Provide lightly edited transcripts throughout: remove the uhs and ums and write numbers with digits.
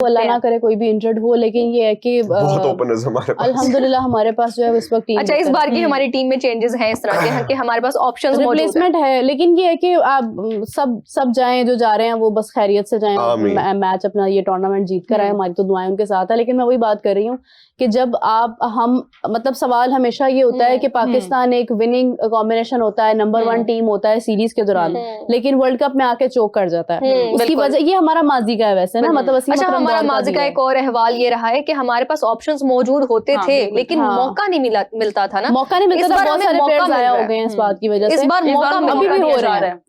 अल्लाह ना करे कोई भी इंजर्ड हो, लेकिन ये है कि बहुत ओपनर्स हमारे पास अल्हम्दुलिल्लाह हमारे पास जो है इस वक्त टीम। अच्छा, इस बार की हमारी टीम में चेंजेस हैं इस तरह के कि हमारे पास ऑप्शंस मौजूद हैं। रिप्लेसमेंट है, लेकिन ये है कि आप सब जाएं, जो जा रहे हैं वो बस खैरियत से जाएं, मैच अपना ये टूर्नामेंट जीत कर आए, हमारी तो दुआएं उनके साथ है। लेकिन मैं वही बात कर रही हूँ कि जब हम मतलब सवाल हमेशा ये होता है कि पाकिस्तान एक विनिंग कॉम्बिनेशन होता है, नंबर 1 टीम होता है सीरीज के दौरान, लेकिन वर्ल्ड कप में आके चोक कर जाता है। उसकी वजह ये हमारा माजी का है वैसे ना, मतलब अच्छा, हमारा माजी का एक और अहवाल ये रहा है कि हमारे पास ऑप्शंस मौजूद होते थे, लेकिन मौका नहीं मिलता था ना, मौका नहीं मिलता था। बहुत सारे प्लेयर्स आया हो गए हैं इस बात की वजह से। इस बार मौका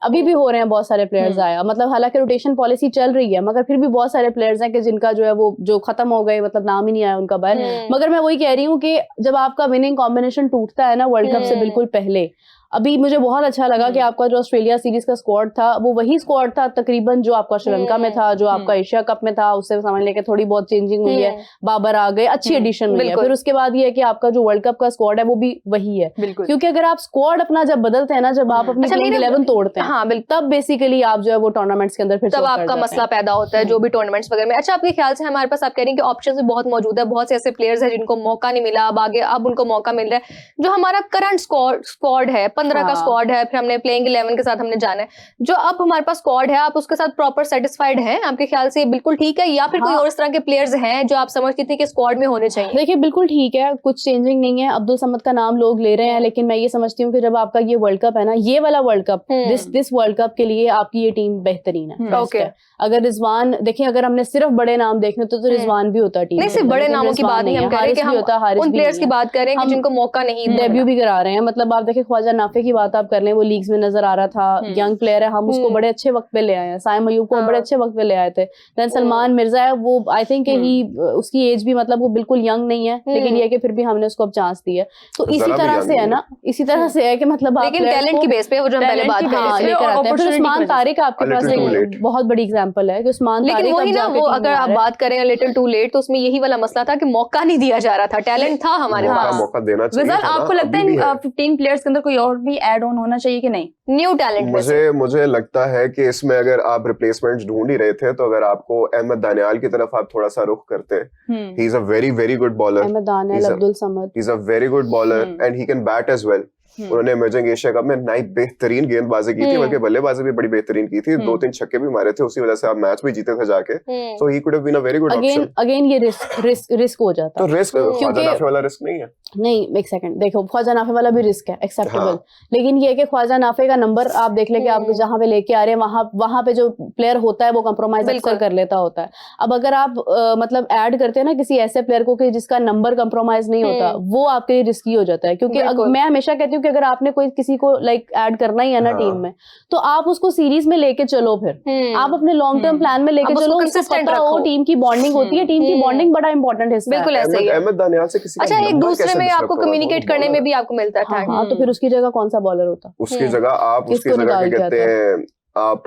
अभी भी हो रहे हैं बहुत सारे प्लेयर्स आया, मतलब हालांकि रोटेशन पॉलिसी चल रही है, मगर फिर भी बहुत सारे प्लेयर्स हैं कि जिनका जो है वो जो खत्म हो गए, मतलब नाम ही नहीं आया उनका बाहर। मगर मैं वही कह रही हूँ कि जब आपका विनिंग कॉम्बिनेशन टूटता है ना वर्ल्ड कप से बिल्कुल पहले, अभी मुझे बहुत अच्छा लगा कि आपका जो ऑस्ट्रेलिया सीरीज का स्क्वाड था वो वही स्क्वाड था तकरीबन जो आपका श्रीलंका में था, जो आपका एशिया कप में था, उससे समझ लेके थोड़ी बहुत चेंजिंग हुई है, बाबर आ गए, अच्छी एडिशन हुई है। फिर उसके बाद ये है कि आपका जो वर्ल्ड कप का स्क्वाड है वो भी वही है, क्योंकि अगर आप स्क्वाड अपना जब बदलते हैं ना, जब आप अपनी 11 तोड़ते हैं, तब बेसिकली आप जो है वो टूर्नामेंट्स के अंदर फिर तब आपका मसला पैदा होता है, जो भी टूर्नामेंट्स वगैरह में। अच्छा, आपके ख्याल से हमारे पास आप कह रहे हैं कि ऑप्शन भी बहुत मौजूद है, बहुत से ऐसे प्लेयर्स हैं जिनको मौका नहीं मिला, अब उनको मौका मिल रहा है। जो हमारा करंट स्क्वाड है, 15 का स्क्वाड है, फिर हमने प्लेइंग 11 के साथ हमने जाना है, जो अब हमारे पास स्क्वाड है, आप उसके साथ प्रॉपर सेटिस्फाइड हैं? आपके ख्याल से बिल्कुल ठीक है, या फिर कोई और इस तरह के प्लेयर्स हैं जो आप समझती थी कि स्क्वाड में होने चाहिए? देखिए, बिल्कुल ठीक है, कुछ चेंजिंग नहीं है। अब्दुल समद का नाम लोग ले रहे हैं, लेकिन मैं ये समझती हूँ कि जब आपका ये वर्ल्ड कप है ना, ये वाला world cup, this world cup के लिए आपकी ये टीम बेहतरीन है। ओके, अगर रिजवान देखिए, अगर हमने सिर्फ बड़े नाम देखने तो रिजवान भी होता टीम, नहीं सिर्फ बड़े नामों की बात नहीं हम कह रहे कि हम उन प्लेयर्स की बात कर रहे हैं जिनको मौका नहीं, डेब्यू भी करा रहे हैं। मतलब आप देखिए, ख्वाजा नाफे की बात आप कर लें, वो लीग्स में नजर आ रहा था, यंग प्लेयर है, हम उसको बड़े अच्छे वक्त पे ले आए हैं। साइम अयूब को बड़े अच्छे वक्त पे ले आए थे। देन सलमान मिर्जा है, वो आई थिंक ही उसकी एज भी मतलब वो बिल्कुल यंग नहीं है, लेकिन ये कि फिर भी हमने उसको अब चांस दी है। तो इसी तरह से है ना, इसी तरह से है कि मतलब लेकिन टैलेंट की बेस पे वो जो पहले बात लेकर आते हैं। फिर उस्मान तारिक आपके पास एक बहुत बड़ी एग्जांपल है कि उस्मान तारिक, लेकिन वही ना, वो अगर आप बात करें लिटिल टू लेट, तो उसमें यही वाला मसला था कि मौका नहीं दिया जा रहा था। टैलेंट था हमारे पास, मौका देना चाहिए। आपको लगता है 15 प्लेयर्स के अंदर कोई और भी ऐड ऑन होना चाहिए कि नहीं? न्यू टैलेंट मुझे लगता है कि इसमें अगर आप रिप्लेसमेंट्स ढूंढ ही रहे थे, तो अगर आपको अहमद दानियाल की तरफ आप थोड़ा सा रुख करते, he is a very very good bowler. Ahmad Daniyal, Abdul Samad, he is a very good bowler and he can bat as well. उन्होंने इमर्जिंग एशिया कप में नई बेहतरीन गेंदबाजी की थी, बल्कि बल्लेबाजी भी बड़ी बेहतरीन की थी। 2-3 छक्के भी मारे थे, उसी वजह से आप मैच भी जीते थे जाके। So he could have been a very good option. Again ये रिस्क हो जाता है। तो रिस्क ख्वाजा नाफे वाला रिस्क नहीं है। नहीं, एक सेकंड देखो, ख्वाजा नाफे वाला भी रिस्क है, एक्सेप्टेबल। लेकिन ये है कि ख्वाजा नाफे का नंबर आप देख ले कि आप जहां पे लेके आ रहे हैं, वहां पे जो प्लेयर होता है वो कंप्रोमाइज अक्सर कर लेता होता है। अब अगर आप मतलब ऐड करते हैं ना किसी ऐसे प्लेयर को कि जिसका नंबर कंप्रोमाइज नहीं होता, वो आपके लिए रिस्की हो जाता है। क्योंकि मैं हमेशा कहती हूँ कि अगर आपने कोई किसी को लाइक ऐड करना ही है ना टीम में, तो आप उसको सीरीज में लेके चलो, फिर आप अपने लॉन्ग टर्म प्लान में लेके चलो, उसको पता हो टीम की बॉन्डिंग होती है, टीम की बॉन्डिंग बड़ा इंपॉर्टेंट हिस्सा है। बिल्कुल ऐसे ही अहमद दानियाल से किसी अच्छा, एक दूसरे में आपको कम्युनिकेट करने में भी आपको मिलता था। हाँ, तो फिर उसकी जगह कौन सा बॉलर होता? उसकी जगह आप उसकी जगह क्या कहते हैं, आप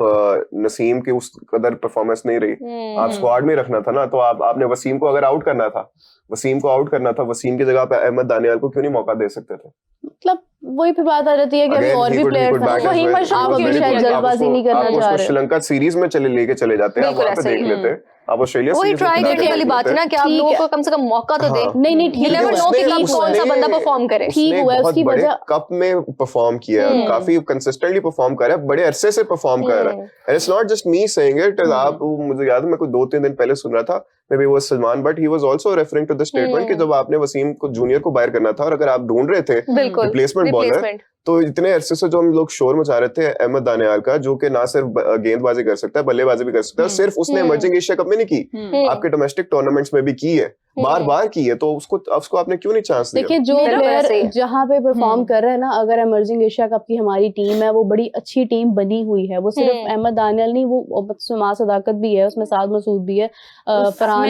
नसीम की उस कदर परफॉर्मेंस नहीं रही, आप स्क्वाड में रखना था ना, तो आपने वसीम को अगर आउट करना था, वसीम की जगह पे अहमद दानियाल को क्यों नहीं मौका दे सकते थे? मतलब वही फिर बात आ जाती है कि अभी और भी प्लेयर्स हैं, वही आप अभी शायद जल्दबाजी नहीं करना चाह रहे। श्रीलंका सीरीज में लेके चले जाते हैं, आप वहां पे देख लेते। आप ऑस्ट्रेलिया वही ट्राई करने वाली बात है ना कि आप लोगों को कम से कम मौका तो दें। नहीं ठीक है, कौन सा बंदा परफॉर्म करे। ठीक हुआ है, उसकी वजह कप में परफॉर्म किया, काफी कंसिस्टेंटली परफॉर्म कर रहा है, बड़े अरसे से परफॉर्म कर रहा है। And it's not just me saying it, आप मुझे याद है मैं कोई 2-3 दिन पहले सुन रहा था, मे बी वो Salman, but he was also referring to the statement कि जब आपने वसीम को जूनियर को बाहर करना था और अगर आप ढूंढ रहे थे रिप्लेसमेंट बॉलर, तो इतने अरसे से जो हम लोग शोर मचा रहे थे अहमद दानियाल का, जो कि ना सिर्फ गेंदबाजी कर सकता है, बल्लेबाजी भी कर सकता है, सिर्फ उसने इमर्जिंग एशिया कप में नहीं की, आपके डोमेस्टिक टूर्नामेंट्स में भी की है, बार की है, तो उसको आपने क्यों नहीं चांस दिया? देखिए, जो प्लेयर जहां पे परफॉर्म कर रहे हैं ना, अगर इमर्जिंग एशिया कप की हमारी टीम है, वो बड़ी अच्छी टीम बनी हुई है। वो सिर्फ अहमद दानियाल नहीं, वो सुमा सदाकत भी है उसमें, साद मसूद भी है, फरहान,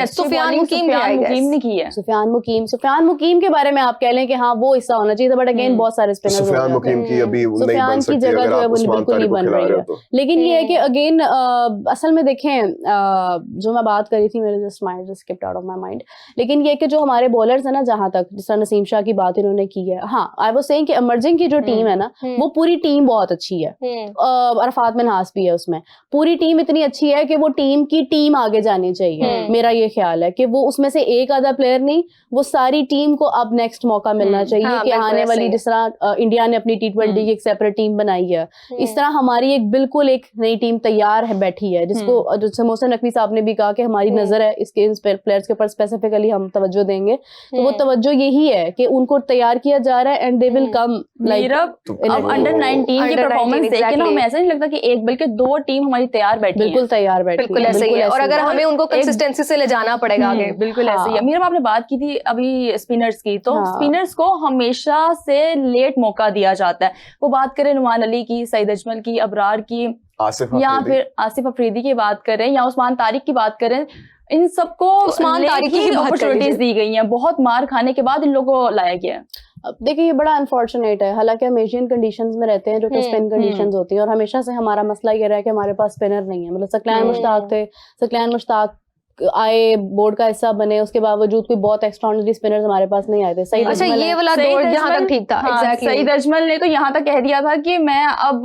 सुफियान मुकीम के बारे में आप कह लें कि हाँ वो हिस्सा होना चाहिए था, बट अगेन बहुत सारे स्पिनर्स, सुफियान मुकीम की अभी नहीं बन सकती जगह अगर जो है आप वो बिल्कुल नहीं बन रही है। लेकिन ये है कि अगेन असल में देखें, जो मैं बात करी थी, मेरे just mind just skipped out of my mind. लेकिन ये कि जो हमारे बॉलर्स है ना, जहां तक जिस तरह नसीम शाह की बात इन्होंने की है, हाँ आई वाज सेइंग कि इमर्जिंग की जो टीम है ना, वो पूरी टीम बहुत अच्छी है। अरफात मिन्हास भी है उसमें। पूरी टीम इतनी अच्छी है कि वो टीम की टीम आगे जानी चाहिए। मेरा ये ख्याल है कि वो उसमें से एक आधा प्लेयर नहीं, वो सारी टीम को अब नेक्स्ट मौका मिलना चाहिए कि आने वाली, जिस तरह इंडिया ने अपनी T20 की एक सेपरेट टीम बनाई है, इस तरह हमारी एक बिल्कुल एक नई टीम तैयार है बैठी है, जिसको जो मोहसिन नकवी साहब ने भी कहा कि हमारी नजर है इसके इन प्लेयर्स के ऊपर स्पेसिफिकली हम तवज्जो देंगे। तो वो तवज्जो यही है कि उनको तैयार किया जा रहा है and they will come like. अब अंडर 19 की परफॉर्मेंस देख के ना हमें ऐसा नहीं लगता कि एक बल्कि दो टीम हमारी तैयार बैठी है। बिल्कुल तैयार बैठी बिल्कुल ऐसे ही है, और अगर हमें उनको कंसिस्टेंसी से ले जाना पड़ेगा आगे। बिल्कुल ऐसे ही है। मीरा आपने बात की थी अभी स्पिनर्स की, तो स्पिनर्स को हमेशा से लेट मौका दिया जाता है। वो बात करें नुमान अली की, सईद अजमल की, अबरार की, या फिर आसिफ अफरीदी की बात करें, या उस्मान तारिक की बात करें, इन सबको उस्मान तारिक की अपॉर्चुनिटीज दी गई हैं। बहुत मार खाने के बाद इन लोगों को लाया गया है। अब देखिए ये बड़ा अनफॉर्चुनेट है, हालांकि हम एशियन कंडीशंस में रहते हैं जो कि स्पिन कंडीशंस होती हैं, और हमेशा से हमारा मसला ये रहा है कि हमारे पास स्पिनर नहीं है। मतलब सकलैन मुश्ताक थे, सकलैन मुश्ताक आए, बोर्ड का हिस्सा बने, उसके बावजूद कोई बहुत एक्स्ट्राऑर्डिनरी स्पिनर्स हमारे पास नहीं आए थे। सईद अच्छा, अजमल ये वाला दौर जहां तक ठीक था। एग्जैक्टली, सईद अजमल ने तो यहाँ तक कह दिया था कि मैं अब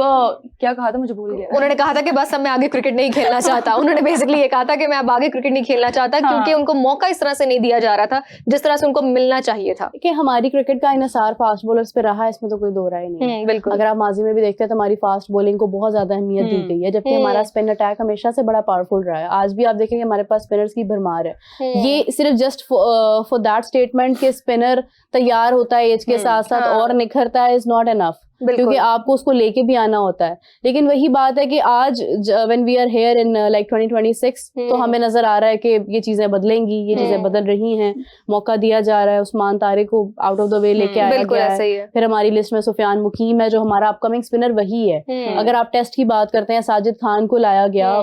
क्या कहा था मुझे भूल गया। उन्होंने कहा था कि बस अब मैं आगे क्रिकेट नहीं खेलना चाहता। उन्होंने बेसिकली ये कहा था कि मैं अब आगे क्रिकेट नहीं खेलना चाहता, क्योंकि उनको मौका इस तरह से नहीं दिया जा रहा था जिस तरह से उनको मिलना चाहिए था। कि हमारी क्रिकेट का इन्हिसार फास्ट बॉलर्स पे रहा है, इसमें तो कोई दो राय नहीं है। बिल्कुल, अगर आप माजी में भी देखते हैं तो हमारी फास्ट बॉलिंग को बहुत ज्यादा अहमियत दी गई है, जबकि हमारा स्पिन अटैक हमेशा से बड़ा पावरफुल रहा है। आज भी आप देखेंगे हमारे पास स्पिनर्स की भरमार है। ये सिर्फ जस्ट फॉर दैट स्टेटमेंट के स्पिनर तैयार होता है एज के साथ साथ और निखरता है इज नॉट इनफ, क्योंकि आपको उसको लेके भी आना होता है। लेकिन वही बात है कि आज when we are here in like 2026 तो हमें नजर आ रहा है कि ये चीजें बदलेंगी, ये चीजें बदल रही हैं, मौका दिया जा रहा है। उस्मान तारिक को आउट ऑफ द वे लेके आया गया है। फिर हमारी लिस्ट में सुफियान मुकीम है जो हमारा अपकमिंग स्पिनर वही है। अगर आप टेस्ट की बात करते हैं, साजिद खान को लाया गया,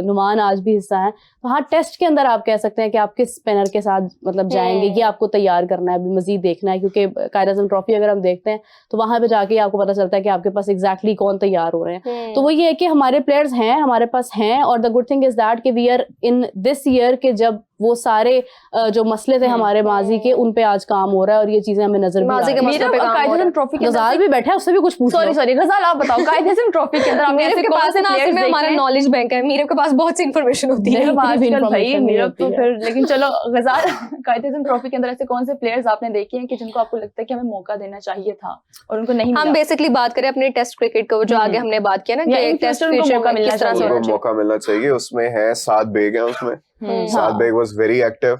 नुमान आज भी हिस्सा है। तो हाँ, टेस्ट के अंदर आप कह सकते हैं कि आप किस स्पिनर के साथ मतलब जाएंगे, ये आपको तैयार करना है, अभी मजीद देखना है। क्योंकि कायद आज़म ट्रॉफी अगर हम देखते हैं तो वहां पे जाके आपको पता चलता है कि आपके पास एग्जैक्टली कौन तैयार हो रहे हैं। तो वो ये है कि हमारे प्लेयर्स हैं, हमारे पास हैं, और the good thing is that कि we are in this year के जब वो सारे जो मसले थे हमारे माजी के, उन पे आज काम हो रहा है और ये चीजें हमें नजर भी आ रही है। ट्रॉफी के गजाल भी बैठा है, उससे भी कुछ पूछ। सॉरी गजाल आप बताओ, कायद आज़म ट्रॉफी के अंदर मेरे के पास ना हमारा नॉलेज बैंक है, मेरे के पास बहुत सी इंफॉर्मेशन होती है भाई मेरा तो फिर। लेकिन चलो गजाल, कायद आज़म ट्रॉफी के अंदर ऐसे कौन से प्लेयर्स आपने देखे हैं कि जिनको आपको लगता है कि हमें मौका देना चाहिए था और उनको नहीं मिला? हम बेसिकली बात करें अपने टेस्ट क्रिकेट को, जो आगे हमने बात किया ना कि टेस्ट क्रिकेट मौका मिलना चाहिए। उसमें है साद बेग है, उसमें Saad Baig was very active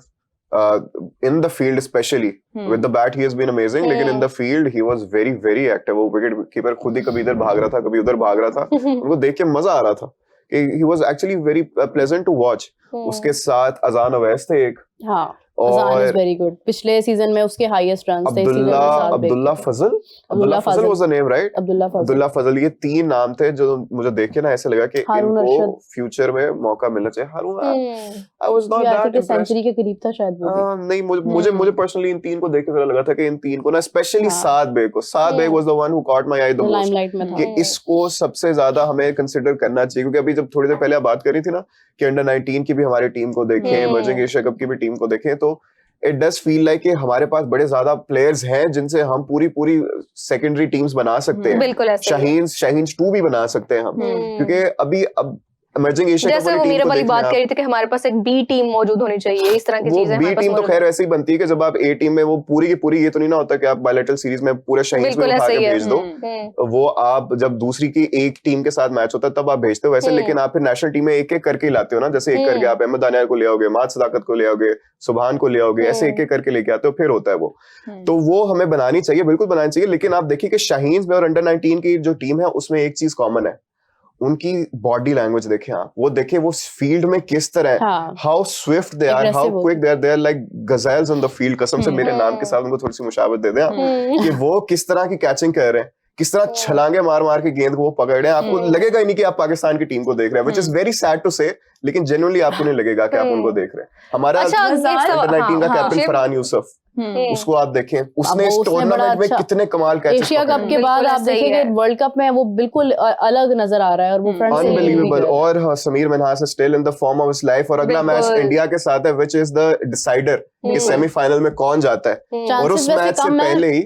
in the field, especially with the bat he has been amazing, लेकिन in the field he was very active। वो विकेट कीपर खुद ही कभी इधर भाग रहा था, कभी उधर भाग रहा था। उनको देख के मजा आ रहा था कि he was actually very pleasant to watch। उसके साथ अजान अवैस थे एक, और वेरी गुड, पिछले सीजन में उसके हाईएस्ट रन थे। अब्दुल्ला फजल was the name, right? Abdullah फजल, ये तीन नाम थे जो मुझे देख के ना ऐसे लगा कि इनको फ्यूचर में मौका मिलना चाहिए। Haroon, I was not that impressed। Century के करीब था शायद वो। नहीं, मुझे पर्सनली इन तीन को देख के लगा था कि इन तीन को ना, specially Saad Baig was the one who caught my eye the most, कि इसको सबसे ज्यादा हमें कंसिडर करना चाहिए। क्योंकि अभी जब थोड़ी देर पहले आप बात कर रही थी ना कि अंडर 19 की भी हमारी टीम को देखें, इमर्जिंग एशिया कप की भी टीम को देखें, तो इट डज फील लाइक कि हमारे पास बड़े ज्यादा प्लेयर्स हैं जिनसे हम पूरी सेकेंडरी टीम्स बना सकते हैं। बिल्कुल, शाहीन 2 भी बना सकते हैं हम, क्योंकि अभी अब इमर्जिंग एशिया जैसे वो मेरे वाली बात कर रही थी कि हमारे पास एक बी टीम मौजूद होनी चाहिए, इस तरह की चीजें। बी टीम तो खैर ऐसी बनती है कि जब आप ए टीम में वो पूरी की पूरी, ये तो नहीं ना होता कि आप बायलैटरल सीरीज में पूरे शाहीन में उठा के भेज दो। वो आप जब दूसरी की एक टीम के साथ मैच होता है तब आप भेजते हो वैसे, लेकिन आप फिर नेशनल टीम में एक करके लाते हो ना। जैसे एक करके आप अहमद दानियाल को ले आओगे, माद सदाकत को ले आओगे, सुभान को ले आओगे, ऐसे एक करके लेके आते हो, फिर होता है वो। तो वो हमें बनानी चाहिए, बिल्कुल बनानी चाहिए। लेकिन आप देखिए कि शाहीन में और अंडर 19 की जो टीम है उसमें एक चीज कॉमन है, उनकी बॉडी लैंग्वेज देखें आप, वो देखें वो फील्ड में किस तरह, how swift they are, how quick they are like gazelles on the field. कसम से मेरे नाम के साथ उनको थोड़ी सी मुशावत दे दें कि वो किस तरह की कैचिंग कर रहे हैं, किस तरह छलांगे मार के गेंद को वो पकड़ रहे हैं। आपको लगेगा ही नहीं कि आप पाकिस्तान की टीम को देख रहे हैं, which is very sad to say, लेकिन जेन्युइनली आपको नहीं लगेगा कि आप उनको देख रहे हैं। हमारा अंडर 19 का कैप्टन फरहान यूसुफ, उसको आप देखें, उसने इस उसने बड़ा टूर्नामेंट में अच्छा कितने कमाल कैचेस एशिया कप के बिल्कुल बाद आप सही देखेंगे है। वर्ल्ड कप में वो बिल्कुल अलग नजर आ रहा है और वो फ्रंट से अनबिलीवेबल। और हाँ, Sameer Manhas is still in the form of his life, और अगला मैच बिल्कुल। इंडिया के साथ है व्हिच इज द डिसाइडर कि सेमीफाइनल में कौन जाता है। और उस मैच से पहले ही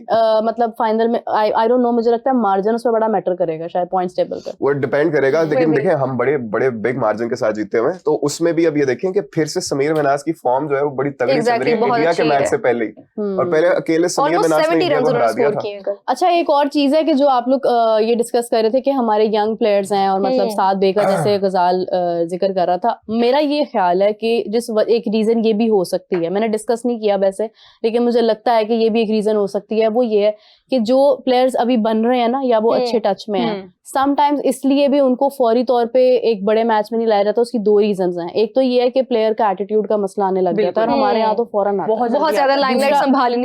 मतलब फाइनल में आई डोंट नो, मुझे लगता है मार्जिन उसमें बड़ा मैटर करेगा शायद पॉइंट्स टेबल पे। वो डिपेंड करेगा, लेकिन देखें हम बड़े बड़े बिग मार्जिन के साथ जीते हुए हैं, तो उसमें भी अब ये देखें कि फिर से समीर मनहास की फॉर्म जो है वो बड़ी तगड़ी चल रही है बहुत इंडिया के अच्छी मैच है। से पहले ही। और पहले अकेले समीर ऑलमोस्ट मनहास ने 70 इंडिया रन को हरा दिया स्कोर था। किए हैं। अच्छा, एक और चीज है कि जो आप लोग ये डिस्कस कर रहे थे कि हमारे यंग प्लेयर्स हैं और मतलब साथ बेकर जैसे गजाल जिक्र कर रहा था, मेरा ये ख्याल है कि एक रीजन ये भी हो सकती है, मैंने डिस्कस नहीं किया वैसे, लेकिन मुझे लगता है कि ये भी एक रीजन हो सकती है। वो ये है कि जो प्लेयर्स अभी बन रहे हैं ना, या वो अच्छे टच में हैं, समटाइम्स इसलिए भी उनको फौरी तौर पे एक बड़े मैच में नहीं लाया जाता। उसकी दो रीजंस हैं। एक तो ये है कि प्लेयर का एटीट्यूड का मसला आने लग जाता है, और हमारे यहाँ तो फौरन आता है, बहुत ज्यादा लाइमलाइट संभाली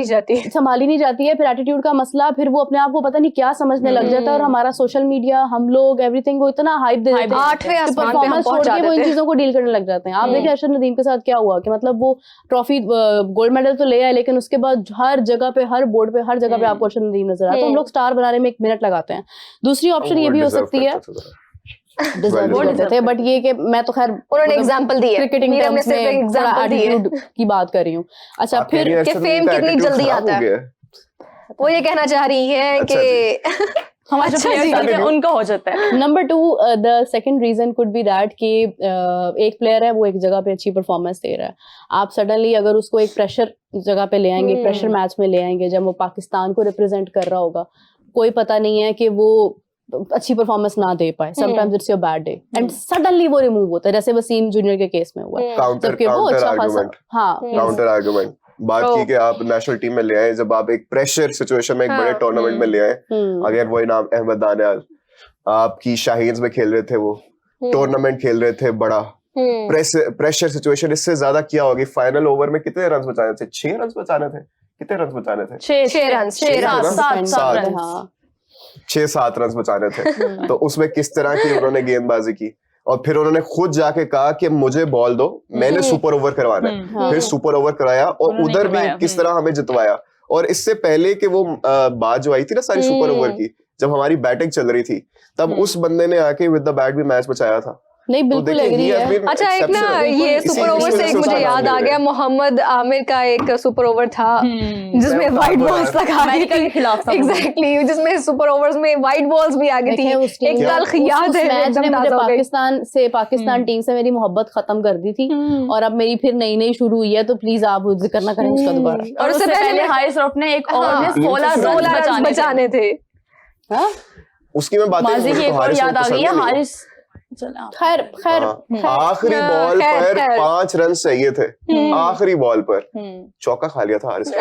नहीं जाती है, फिर एटीट्यूड का मसला, फिर वो अपने आप को पता नहीं क्या समझने लग जाता है, और हमारा सोशल मीडिया, हम लोग एवरीथिंग को इतना हाइप दे देते हैं आठवें कि आसमान पे हम परफॉर्मेंस पहुंच छोड़ के वो इन जाते हैं। चीजों को डील करने लग जाते हैं। आप देखिए अरशद नदीम के साथ क्या हुआ कि मतलब वो ट्रॉफी गोल्ड मेडल तो ले आए, लेकिन उसके बाद हर जगह पे, हर बोर्ड पे, हर जगह पे आपको अरशद नदीम नजर आता है। तो हम लोग स्टार बनाने में 1 मिनट लगाते हैं। दूसरी ऑप्शन ये भी हो सकती है, डिजर्व करते थे, बट ये कि मैं तो खैर उन्होंने एग्जांपल दी है, क्रिकेटिंग मीरा ने टर्म्स सिर्फ में थोड़ा एग्जांपल दी है। एटीट्यूड की बात कर रही हूँ। अच्छा, फिर कि फेम कितनी जल्दी आता है, वो ये कहना चाह रही है कि हमारे जो प्लेयर्स हैं उनका हो जाता है। Number 2, the second reason could be that कि एक प्लेयर है, वो एक जगह पे अच्छी परफॉर्मेंस दे रहा है, आप सडनली अगर उसको एक प्रेशर जगह पे ले आएंगे, प्रेशर मैच में ले आएंगे, जब वो पाकिस्तान को रिप्रेजेंट कर रहा होगा, कोई पता नहीं है कि वो अच्छी परफॉर्मेंस ना दे पाए, sometimes it's your bad day and suddenly वो रिमूव होता है, जैसे वसीम जूनियर के केस में हुआ है। जबकि वो अच्छा खासा, हाँ, काउंटर आर्गुमेंट बात की कि आप नेशनल टीम में ले आए, जब आप एक प्रेशर सिचुएशन में एक बड़े टूर्नामेंट में ले आए, अगर वो नाम अहमद दानियाल आपकी शाहीन्स में खेल रहे थे, वो टूर्नामेंट खेल रहे थे बड़ा, प्रेशर सिचुएशन, इससे ज्यादा क्या होगी? फाइनल ओवर में कितने रन बचाने थे? 6 रन बचाने थे, कितने रन बचाने थे? 6-7 रन बचाने थे। तो उसमें किस तरह की उन्होंने गेंदबाजी की, और फिर उन्होंने खुद जाके कहा कि मुझे बॉल दो, मैंने सुपर ओवर करवाना है, फिर सुपर ओवर कराया, और उधर भी किस तरह हमें जितवाया। और इससे पहले कि वो बात जो आई थी ना सारी सुपर ओवर की, जब हमारी बैटिंग चल रही थी, तब उस बंदे ने आके विद द बैट भी मैच बचाया था। नहीं, बिल्कुल एग्री है। अच्छा, एक ना ये सुपर ओवर से एक मुझे याद आ गया, मोहम्मद आमिर का एक सुपर ओवर था जिसमें वाइट बॉल्स लगा दी थी, एग्जैक्टली, जिसमें सुपर ओवर्स में वाइट बॉल्स भी आ गई थी। एक तल्ख याद है, मैच ने मुझे पाकिस्तान टीम से मेरी मोहब्बत खत्म कर दी थी, और अब मेरी फिर नई नई शुरू हुई है, तो प्लीज आप जिक्र ना करें उसका दोबारा। और उससे पहले हारिस रऊफ ने एक और ने 16 रन बचाने थे। उसकी मैं बात याद आ गई है हारिस। खैर आखिरी बॉल पर 5 रन चाहिए थे, आखिरी बॉल पर चौका खा लिया था हारिस।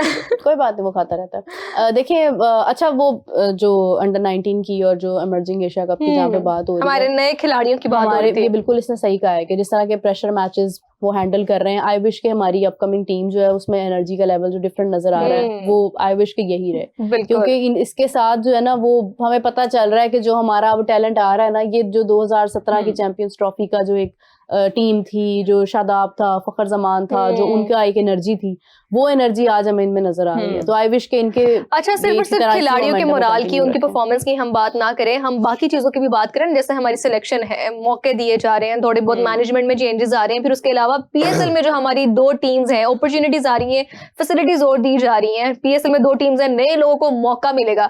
कोई बात नहीं, वो खाता रहता है। देखिए, अच्छा, वो जो अंडर 19 की और जो इमर्जिंग एशिया कप की जहाँ पे बात हो रही है, हमारे नए खिलाड़ियों की बात हो रही थी, ये बिल्कुल इसने सही कहा है कि जिस तरह के प्रेशर मैचेस वो हैंडल कर रहे हैं, आई विश कि हमारी अपकमिंग टीम जो है उसमें एनर्जी का लेवल जो डिफरेंट नजर आ रहा है, वो आई विश कि यही रहे, क्योंकि इसके साथ जो है ना, वो हमें पता चल रहा है कि जो हमारा अब टैलेंट आ रहा है ना, ये जो 2017 की चैंपियंस ट्रॉफी का जो एक टीम थी, जो शादाब था, फखर जमान था, जो उनका एक एनर्जी थी, वो एनर्जी आज हमें इनमें नजर आ रही है। तो आई विश के इनके अच्छा, सिर्फ खिलाड़ियों के मोराल की, उनकी परफॉर्मेंस की हम बात ना करें, हम बाकी चीजों की भी बात करें। जैसे हमारी सिलेक्शन है, मौके दिए जा रहे हैं, थोड़े बहुत मैनेजमेंट में चेंजेस आ रहे हैं, फिर उसके अलावा पीएसएल में जो हमारी 2 टीम्स हैं, अपॉर्चुनिटीज आ रही है, फैसिलिटीज और दी जा रही है। पीएसएल में 2 टीम्स हैं, नए लोगों को मौका मिलेगा,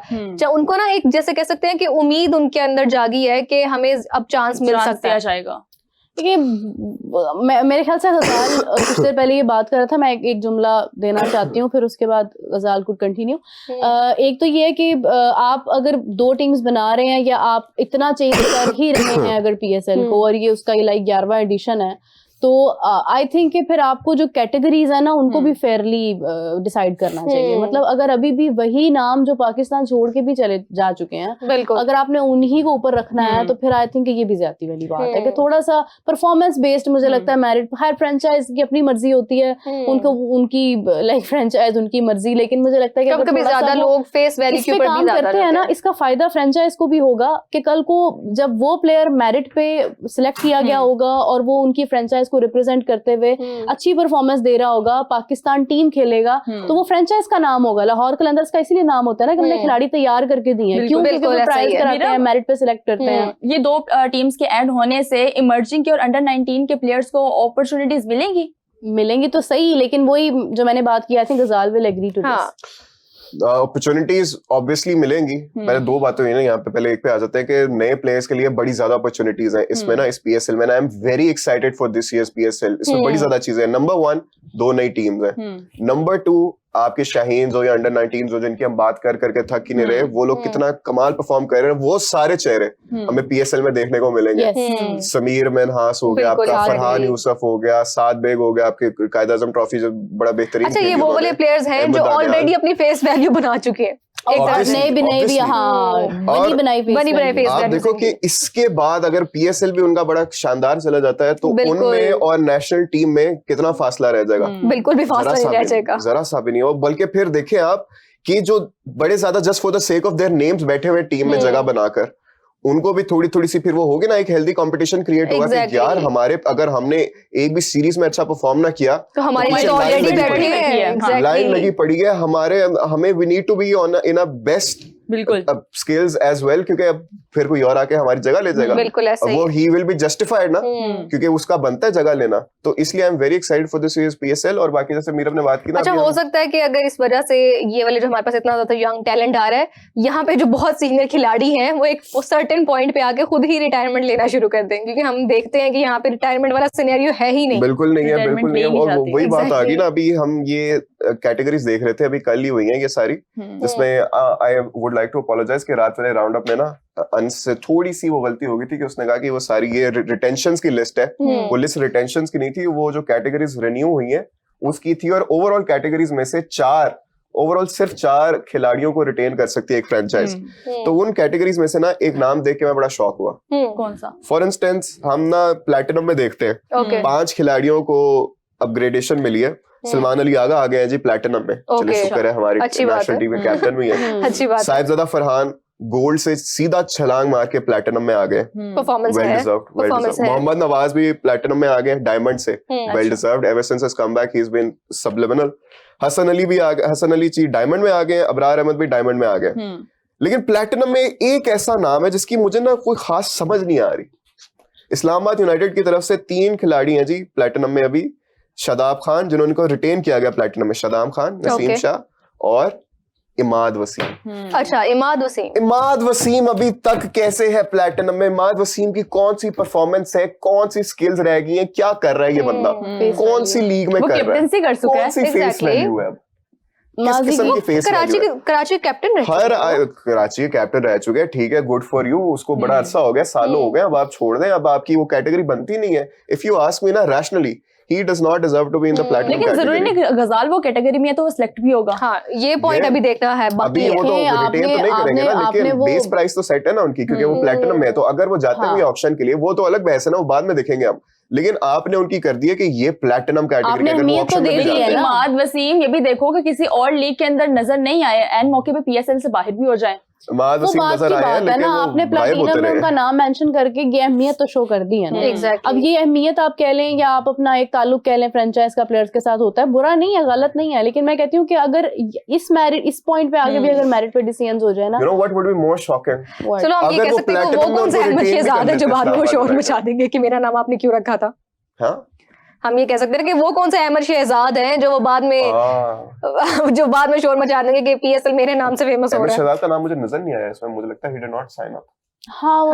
उनको ना एक जैसे कह सकते हैं कि उम्मीद उनके अंदर जागी है कि हमें अब चांस मिल सकता है। देखिए, मेरे ख्याल से गजाल कुछ देर पहले ये बात कर रहा था, मैं एक जुमला देना चाहती हूँ, फिर उसके बाद गजाल कुड कंटिन्यू। एक तो ये है कि आप अगर 2 टीम्स बना रहे हैं, या आप इतना चेंज कर ही रहे हैं अगर पीएसएल को, और ये उसका ये 11वां एडिशन है, तो आई थिंक कि फिर आपको जो कैटेगरीज है ना, उनको भी फेयरली डिसाइड करना चाहिए। मतलब अगर अभी भी वही नाम जो पाकिस्तान छोड़ के भी चले जा चुके हैं, अगर आपने उन्हीं को ऊपर रखना है, तो फिर आई थिंक ये भी ज्यादती वाली बात है कि थोड़ा सा परफॉर्मेंस बेस्ड, मुझे लगता है मेरिट, हर फ्रेंचाइज की अपनी मर्जी होती है, उनको उनकी लाइक फ्रेंचाइज उनकी मर्जी, लेकिन मुझे लगता है कि कभी ज्यादा लोग फेस वैल्यू के ऊपर काम करते हैं ना, इसका फायदा फ्रेंचाइज को भी होगा कि कल को जब वो प्लेयर मेरिट पे सिलेक्ट किया गया होगा और वो उनकी फ्रेंचाइज को रिप्रेजेंट करते हुए अच्छी परफॉर्मेंस दे रहा होगा, पाकिस्तान टीम खेलेगा तो वो फ्रेंचाइज का नाम होगा। लाहौर कलंदर्स का इसीलिए नाम होता है ना कि हमने खिलाड़ी तैयार करके दिए हैं, क्यों? क्योंकि वो ट्रायल्स कराते हैं, मेरिट पे सिलेक्ट करते हैं। ये दो टीम्स के ऐड होने से इमर्जिंग के और अंडर 19 के प्लेयर्स को अपॉर्चुनिटीज मिलेंगी तो सही, लेकिन वही जो मैंने बात की, I think Ghazal will agree to this. Opportunities obviously मिलेंगी। पहले दो बातें हुई ना यहाँ पे, पहले एक पे आ जाते हैं कि नए प्लेयर्स के लिए बड़ी ज्यादा अपॉर्चुनिटीज हैं इसमें ना, इस पीएसएल में। I am very excited for this years PSL. इसमें बड़ी ज्यादा चीजें हैं। नंबर 1, 2 नई टीम्स हैं। नंबर 2, आपके शाहीन हो या अंडर 19 हो, जिनकी हम बात कर करके थक ही नहीं रहे, वो लोग कितना कमाल परफॉर्म कर रहे हैं, वो सारे चेहरे हमें पीएसएल में देखने को मिलेंगे। समीर मिन्हास हो गया, आपका फरहान यूसुफ हो गया, साद बेग हो गया, आपके कायद आजम ट्रॉफी जो बड़ा बेहतरीन। अच्छा, ये वो वाले प्लेयर्स हैं जो ऑलरेडी अपनी फेस वैल्यू बना चुके हैं। बनी बनाई फेस। आप देखो कि इसके बाद अगर पीएसएल भी उनका बड़ा शानदार चला जाता है तो उनमें और नेशनल टीम में कितना फासला रह जाएगा? बिल्कुल भी फासला नहीं रह जाएगा, जरा सा भी नहीं हो। बल्कि फिर देखें आप कि जो बड़े ज्यादा just for the sake of their names बैठे हुए टीम में जगह बनाकर, उनको भी थोड़ी थोड़ी सी फिर वो होगी ना, एक हेल्दी कंपटीशन क्रिएट होगा कि यार हमारे, अगर हमने एक भी सीरीज में अच्छा परफॉर्म ना किया तो हमारी लाइन लगी पड़ी है हमारे, हमें we need to be on in a best बिल्कुल स्किल्स एज वेल, क्योंकि अब फिर कोई और आके हमारी जगह ले जाएगा। बिल्कुल ऐसा ही। वो ही विल बी जस्टिफाइड ना, क्योंकि उसका बनता है जगह लेना। तो इसलिए I am very excited for this series PSL. और बाकी जैसे मीरब ने बात की ना, अच्छा हो सकता है कि अगर इस वजह से ये वाले जो हमारे पास इतना ज्यादा यंग टैलेंट आ रहा है, यहाँ पे जो बहुत सीनियर खिलाड़ी हैं वो एक सर्टेन पॉइंट पे आके खुद ही रिटायरमेंट लेना शुरू कर दें, क्योंकि हम देखते हैं कि यहाँ पे रिटायरमेंट वाला सिनेरियो है ही नहीं। बिल्कुल नहीं है, बिल्कुल नहीं है। और वही बात आ गई ना, अभी हम ये कैटेगरीज देख रहे थे, अभी कल ही हुई हैं ये सारी, जिसमें I would like to apologise कि रात वाले राउंड अप में ना अंश से थोड़ी सी वो गलती हो गई थी कि उसने कहा कि वो सारी ये रिटेंशंस की लिस्ट है, वो लिस्ट रिटेंशंस की नहीं थी, वो जो कैटेगरीज रिन्यू हुई हैं उसकी थी। और ओवरऑल कैटेगरीज में से सिर्फ 4 खिलाड़ियों को रिटेन कर सकती है एक फ्रेंचाइज। तो उन कैटेगरीज में से ना एक नाम देख के मैं बड़ा शॉक हुआ। कौन सा? फॉर इंस्टेंस हम ना प्लैटिनम में देखते हैं 5 खिलाड़ियों को अपग्रेडेशन मिली है। सलमान अली आगा आ गए हैं जी प्लैटिनम में, चलिए शुक्र है हमारी नेशनल टीम के कैप्टन भी है। अच्छी बात। साहिबजादा फरहान गोल्ड से सीधा छलांग मार के प्लेटिनम में आ गए, performance well deserved. Mohammad Nawaz भी प्लेटिनम में आ गए डायमंड से, well deserved. Ever since his comeback he has been subliminal. Hasan Ali भी आ गए, हसन अली जी डायमंड में आ गए, अबरार अहमद भी डायमंड में आ गए। लेकिन प्लेटिनम में एक ऐसा नाम है जिसकी मुझे ना कोई खास समझ नहीं आ रही। इस्लामाबाद यूनाइटेड की तरफ से 3 खिलाड़ी हैं जी प्लेटिनम में अभी। शादाब खान, जिन्होंने को रिटेन किया गया प्लेटिनम में, शादाब खान, नसीम शाह और इमाद वसीम। अच्छा, इमाद वसीम अभी तक कैसे है प्लेटिनम में? इमाद वसीम की कौन सी परफॉर्मेंस है, कौन सी स्किल्स रह गई हैं, क्या कर रहा है ये बंदा, कौन सी लीग में कर रहा है, कौन सी फेस वैल्यू है? किस किस्म की फेस वैल्यू है? कराची कैप्टन रह हर कराची के कैप्टन रह चुके हैं, ठीक है, गुड फॉर यू। उसको बड़ा अरसा हो गया, सालों हो गए, अब आप छोड़ दें, अब आपकी वो कैटेगरी बनती नहीं है। इफ यू आस्क मी ना rationally, he does not deserve to be in the platinum लेकिन जरूरी नहीं गजाल वो कैटेगरी में है तो वो सिलेक्ट भी होगा। हाँ, ये पॉइंट अभी देखना है। अभी वो तो रिटेन तो नहीं करेंगे ना, लेकिन बेस प्राइस तो सेट है ना उनकी, क्योंकि वो प्लेटिनम में है। तो अगर वो जाते हैं ऑप्शन के लिए, वो तो अलग बहस है ना, वो बाद में देखेंगे हम। लेकिन आपने उनकी कर दी है कि ये प्लेटिनम कैटेगरी के अंदर ऑप्शन में जाते हैं। इमाद वसीम ये भी देखो कि किसी और लीग के अंदर नजर नहीं आए, एन मौके पे पीएसएल से बाहर भी हो जाए। इमाद वसीम नजर आया है, लेकिन आपने प्लेटिनम में उनका नाम मेंशन करके ये अहमियत तो शो कर दी है ना। अब ये अहमियत आप कह लें या आप अपना एक ताल्लुक कह लें फ्रेंचाइज का प्लेयर्स के साथ होता है, बुरा नहीं है, गलत नहीं है। लेकिन मैं कहती हूँ कि अगर इस पॉइंट पे आगे भी अगर मेरिट पे डिसीजंस हो जाए ना, you know what would be more shocking? चलो हम ये कह सकते हैं वो कौन सा अहमद शहजाद है जो बाद में वो शोर मचा देंगे कि मेरा नाम आपने क्यों रखा था। हाँ, हम ये कह सकते हैं कि वो कौन सा अहमद शहजाद है जो वो बाद में शोर मचा देंगे कि पीएसएल मेरे नाम से फेमस हो रहा है। अहमद शहजाद का नाम मुझे नजर नहीं आया इसमें, मुझे लगता है he did not sign up। हाँ, वो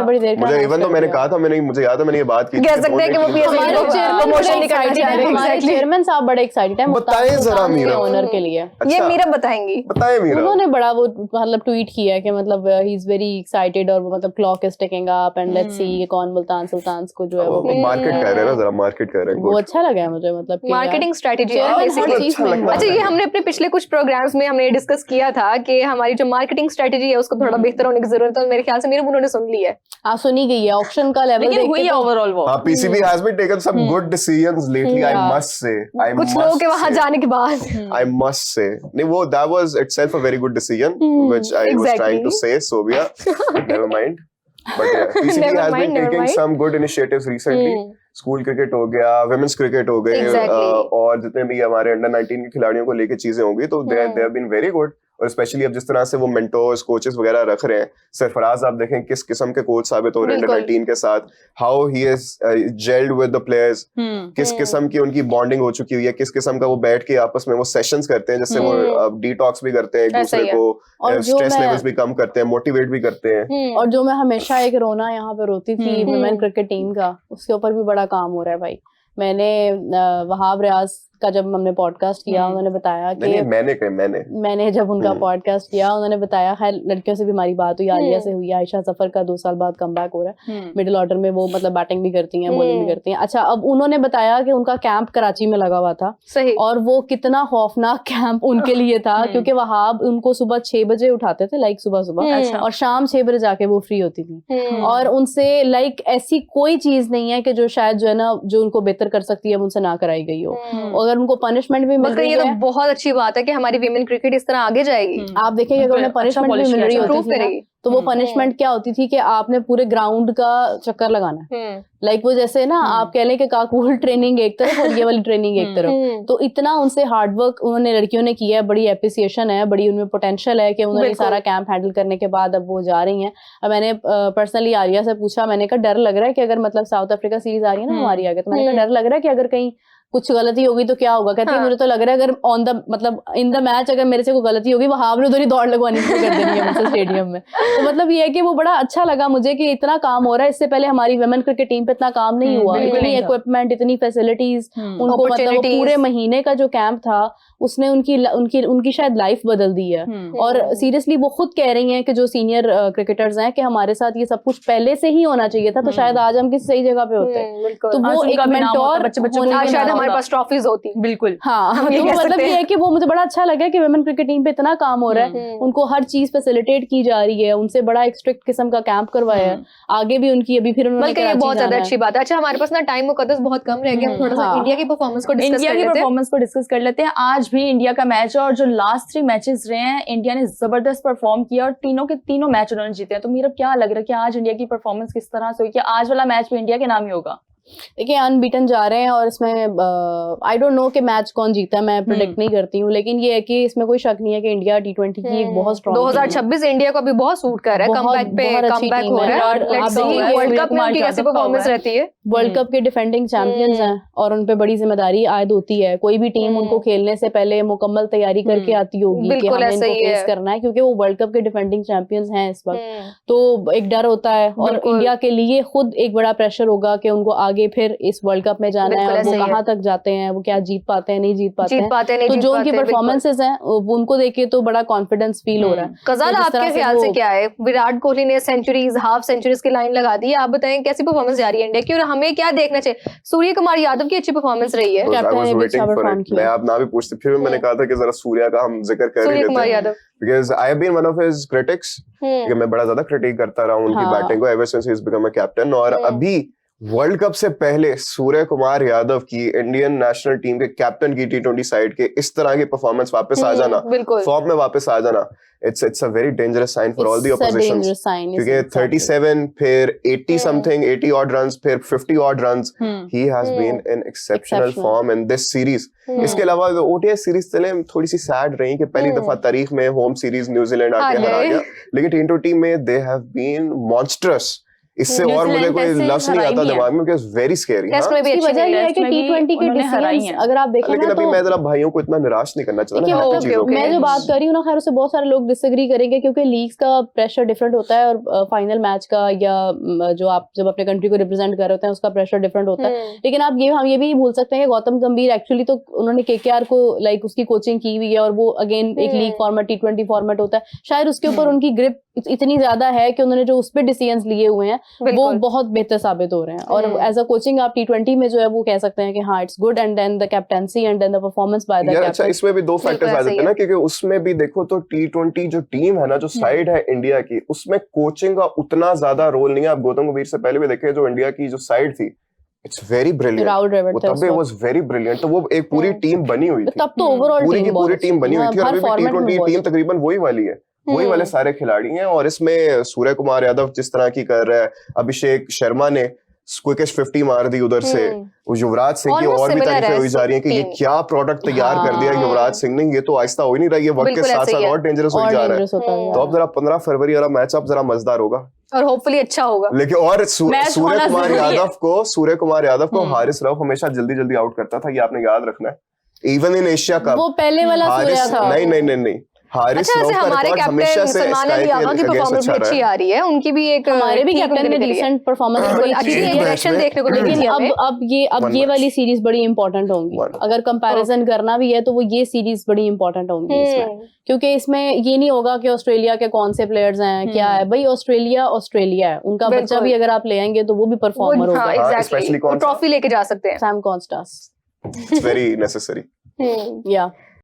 बड़ी देर मुझे इवन तो मैंने कहा था, मुझे याद है मैंने ये बात की, कह सकते हैं कि वो पीएसएल प्रमोशन नहीं करना चाह रहे हैं। हमारे चेयरमैन साहब बड़े एक्साइटेड हैं बताएं जरा मीरा ओनर के लिए। ये मीरा बताएंगी। बताएं मीरा। उन्होंने बड़ा वो मतलब ट्वीट किया कि मतलब ही इज वेरी एक्साइटेड और मतलब clock is ticking up and let's see कौन मुल्तान सुल्तान्स को जो है वो मार्केट कर रहे हैं ना, जरा मार्केट कर रहे हैं। वो अच्छा लगा है मुझे, मतलब मार्केटिंग स्ट्रेटजी है बेसिकली। अच्छा, ये हमने अपने पिछले कुछ प्रोग्राम्स में हमने डिस्कस किया था कि हमारी जो मार्केटिंग स्ट्रेटजी है उसको थोड़ा बेहतर होने की जरूरत है। मेरे ख्याल से मीरा उन्होंने सुन ली है, सुनी गई है। ऑक्शन का लेवल लेकिन हुई है ओवरऑल वो। हाँ, PCB has been taken some good decisions lately, I must say। कुछ लोगों के वहां जाने के बाद I must say, नहीं वो that was itself a very good decision, which I was trying to say, Sobia, never mind। But yeah, PCB has been taking some good initiatives recently, school cricket हो गया, women's cricket हो गए, Exactly. और जितने भी हमारे under 19 के खिलाड़ियों को लेके चीजें होंगी, तो they have been very good. और स्पेशली अब जिस तरह से वो मेंटोर्स, कोचेस वगैरह रख रहे हैं, सरफराज आप देखें किस किस्म के कोच साबित हो रहे हैं अंडर 19 के साथ, how he is gelled with the players, किस किस्म की उनकी बॉन्डिंग हो चुकी हुई है, किस किस्म का वो बैठ के आपस में वो सेशंस करते हैं, जिससे वो डिटॉक्स भी करते हैं एक दूसरे को, और स्ट्रेस लेवल्स भी कम करते हैं, मोटिवेट भी करते हैं। और जो मैं हमेशा एक रोना यहाँ पे रोती थी वुमेन क्रिकेट टीम का, उसके ऊपर भी बड़ा काम हो रहा है भाई। मैंने वहाब रियाज का जब हमने पॉडकास्ट किया, उन्होंने बताया कि मैंने जब उनका पॉडकास्ट किया, उन्होंने बताया, खैर लड़कियों से भी हमारी बात हुई, आलिया से हुई, आयशा जफर का 2 साल बाद कमबैक हो रहा है मिडिल ऑर्डर में, वो मतलब बैटिंग भी करती हैं, बॉलिंग भी करती हैं। अच्छा, अब उन्होंने बताया कि उनका कैंप कराची में लगा हुआ था, सही, और वो कितना खौफनाक कैंप उनके लिए था, क्योंकि वहाब उनको सुबह 6 बजे उठाते थे, लाइक सुबह, और शाम 6 बजे जाके वो फ्री होती थी, और उनसे लाइक ऐसी कोई चीज नहीं है कि जो शायद जो है ना, जो उनको बेहतर कर सकती है, उनसे ना कराई गई हो। अगर उनको पनिशमेंट भी मिल रही है, ये तो बहुत अच्छी बात है कि हमारी विमेन क्रिकेट इस तरह आगे जाएगी। आप देखेंगे अगर उन्हें पनिशमेंट भी मिल रही होती थी, तो वो पनिशमेंट क्या होती थी कि आपने पूरे ग्राउंड का चक्कर लगाना है, लाइक वो जैसे ना आप कह लें कि काकूल ट्रेनिंग एक तरफ और ये वाली ट्रेनिंग एक तरफ, तो इतना उनसे हार्डवर्क उन्होंने लड़कियों ने किया है, बड़ी एप्रिसिएशन है, बड़ी उनमें पोटेंशियल है कि उन्होंने सारा कैंप हैंडल करने के बाद अब वो जा रही हैं। अब मैंने पर्सनली आलिया से पूछा, मैंने कहा डर लग रहा है कि अगर मतलब साउथ अफ्रीका सीरीज आ रही है ना हमारी आगे, तो मैंने कहा डर लग रहा है कि अगर कहीं कुछ गलती होगी तो क्या होगा? कहती है मुझे तो लग रहा है अगर ऑन द मतलब इन द मैच अगर मेरे से कोई गलती होगी, वहां ने उधर ही दौड़ लगवानी शुरू कर देनी है मुझसे स्टेडियम में। तो मतलब ये है कि वो बड़ा अच्छा लगा मुझे कि इतना काम हो रहा है। इससे पहले हमारी वुमेन क्रिकेट टीम पे इतना काम नहीं हुआ, इतनी इक्विपमेंट, इतनी फैसिलिटीज, उनको मतलब पूरे महीने का जो कैंप था उसने उनकी शायद लाइफ बदल दी है। और सीरियसली वो खुद कह रही हैं कि जो सीनियर क्रिकेटर्स हैं कि हमारे साथ ये सब कुछ पहले से ही होना चाहिए था, तो शायद आज हम किसी सही जगह पे होते। तो वो एक मेंटोर, शायद हमारे पास ट्रॉफीज होती। बिल्कुल, हाँ। तो मतलब ये है कि वो मुझे बड़ा अच्छा लगा कि वुमेन क्रिकेट टीम पे इतना काम हो रहा है, उनको हर चीज फैसिलिटेट की जा रही है, उनसे बड़ा एक स्ट्रिक्ट किस्म का कैंप करवाया है, आगे भी उनकी अभी फिर उन्होंने कराची बहुत ज्यादा अच्छी बात है। अच्छा, हमारे पास ना टाइम मुकद्दस बहुत कम रह गया, हम थोड़ा सा इंडिया की परफॉर्मेंस को डिस्कस कर लेते हैं। आज भी इंडिया का मैच, और जो लास्ट 3 मैचेस रहे हैं इंडिया ने जबरदस्त परफॉर्म किया और तीनों के तीनों मैच उन्होंने जीते हैं। तो मेरा क्या लग रहा है कि आज इंडिया की परफॉर्मेंस किस तरह से हुई, कि आज वाला मैच भी इंडिया के नाम ही होगा? देखिए, अनबीटन जा रहे हैं और इसमें आई डोंट नो कि मैच कौन जीता है, मैं प्रेडिक्ट नहीं करती हूँ, लेकिन ये है कि इसमें कोई शक नहीं है कि इंडिया T20 की एक बहुत स्ट्रॉन्ग 2026 इंडिया को अभी बहुत सूट कर रहा है, कमबैक हो रहा है, और लेट्स सी वर्ल्ड कप में उनकी कैसी परफॉर्मेंस रहती है। वर्ल्ड कप के डिफेंडिंग चैंपियंस हैं और उन पे बड़ी जिम्मेदारी आयद होती है। कोई भी टीम उनको खेलने से पहले मुकम्मल तैयारी करके आती होगी कि हमें इनको फेस करना है, क्योंकि वो वर्ल्ड कप के डिफेंडिंग चैंपियंस हैं इस वक्त। तो एक डर होता है और इंडिया के लिए खुद एक बड़ा प्रेशर होगा कि उनको आगे फिर इस वर्ल्ड कप में जाना है, वो कहाँ तक जाते हैं, वो क्या जीत पाते हैं, नहीं जीत पाते हैं। तो जो उनकी परफॉर्मेंसेस हैं उनको देखे तो बड़ा कॉन्फिडेंस फील हो रहा है। कज़ाल, आपके ख्याल से क्या है? विराट कोहली ने सेंचुरीज, हाफ सेंचुरीज की लाइन लगा दी है, आप बताएं कैसी परफॉर्मेंस जा रही है इंडिया की और हमें क्या देखना चाहिए? सूर्य कुमार यादव की अच्छी परफॉर्मेंस रही है, कैप्टन ने भी अच्छा परफॉर्म किया। मैं आप ना भी पूछते, फिर मैंने कहा था कि जरा सूर्या का हम जिक्र कर Surya Kumar Yadav, because I have been one of his critics, कि मैं बड़ा ज्यादा क्रिटिक करता रहा हूं उनकी बैटिंग को ever since he has become a captain। और अभी वर्ल्ड कप से पहले सूर्य कुमार यादव की इंडियन नेशनल टीम के कैप्टन की T20 साइड के इस तरह की परफॉर्मेंस वापस आ जाना, फॉर्म में वापस आ जाना, it's a very dangerous sign for all the oppositions, क्योंकि 37 फिर 80 something 80 odd runs फिर 50 odd runs, he has been in exceptional form in this series। इसके अलावा ODI सीरीज चले थोड़ी सी सैड रही कि पहली दफा तारीख में होम सीरीज न्यूजीलैंड आके हरा गया, लेकिन T20 में they have been monstrous। इससे और मुझे कोई लफ्ज़ नहीं आता दिमाग में, because very scary। इसकी वजह ये है कि T20 के डिसीजंस अगर आप देखें ना, लेकिन अभी मैं जरा भाइयों को इतना निराश नहीं करना चाहता ना। मैं जो बात कर रही हूँ ना, खैर उससे बहुत सारे लोग डिसएग्री करेंगे क्योंकि लीग्स का प्रेशर डिफरेंट होता है और फाइनल मैच का या जो आप जब अपने कंट्री को रिप्रेजेंट कर रहे होते हैं उसका प्रेशर डिफरेंट होता है। लेकिन आप हम ये भी भूल सकते हैं कि गौतम गंभीर एक्चुअली तो उन्होंने KKR को लाइक उसकी कोचिंग की हुई है और वो अगेन एक लीग फॉर्मेट T20 फॉर्मेट होता है, शायद उसके ऊपर उनकी ग्रिप इतनी ज्यादा है कि उन्होंने जो उस पर डिसीजंस लिए हुए हैं वो बहुत बेहतर साबित हो रहे हैं। और एज अ कोचिंग आप T20 में जो है वो कह सकते हैं कि हाँ it's good, and then the captaincy and then the performance by the captain. अच्छा, इसमें भी दो फैक्टर्स आ जाते हैं ना, क्योंकि उसमें भी देखो तो T20 जो टीम है ना, जो साइड है इंडिया की, उसमें कोचिंग का उतना ज्यादा रोल नहीं है। आप गौतम गंभीर से पहले भी देखे जो इंडिया की जो साइड थी, इट्स वेरी ब्रिलियंट, वो तब भी वाज वेरी ब्रिलियंट। तो वो एक पूरी टीम बनी हुई थी, तब तो ओवरऑल पूरी की पूरी टीम बनी हुई थी। और अभी T20 टीम तकरीबन वही वाली है, वही वाले सारे खिलाड़ी हैं। और इसमें सूर्य कुमार यादव जिस तरह की कर रहा है, अभिषेक शर्मा ने क्विकेस्ट 50 मार दी उधर से। वो युवराज सिंह की Almost और भी similar तारीफें है हुई जा रही है कि ये team। क्या प्रोडक्ट तैयार कर दिया हाँ। युवराज सिंह ने, ये तो आहिस्ता हो ही नहीं रहा, ये वक्त के बिल्कुल साथ ऐसे ही साथ है। और डेंजरस हो और जा रहा है। डेंजरस होता है तो अब जरा 15 फरवरी वाला मैचअप जरा मजेदार होगा, और होपफुली अच्छा होगा। लेकिन और मैच सूर्य होना कुमार जरूरी है। यादव को हम्म। हारिस रऊफ हमेशा जल्दी जल्दी आउट करता था, ये आपने याद रखना है। इवन इन एशिया कप वो पहले वाला सूर्या हारिस था। नहीं हारिस अच्छा, रऊफ वैसे का हमारे रिकॉर्ड हमेशा कैप्टन से सलमान स्काई अली के आगा की अगेंस्ट परफॉर्मेंस भी अच्छा रहा अच्छी है। आ रही है, उनकी भी एक हमारे भी ठीक कैप्टन उनकी ने निकली है। डिसेंट परफॉर्मेंस बड़ी अच्छी अच्छी दी है। डायरेक्शन में- देखने को लेकिन मिलती है हमें। अब One ये match। वाली सीरीज बड़ी इंपॉर्टेंट होंगी। One। अगर कंपैरिजन करना भी है तो वो ये सीरीज बड़ी इंपॉर्टेंट होंगी इसमें, क्योंकि इसमें ये नहीं होगा कि ऑस्ट्रेलिया के कौन से प्लेयर्स हैं क्या है। भाई ऑस्ट्रेलिया है, उनका बच्चा बिल्कुल। भी अगर आप ले आएंगे तो वो भी परफॉर्मर हाँ, होगा। एग्जैक्टली, especially कौन सा? ट्रॉफी लेके जा सकते हैं। Sam Konstas it's very necessary. या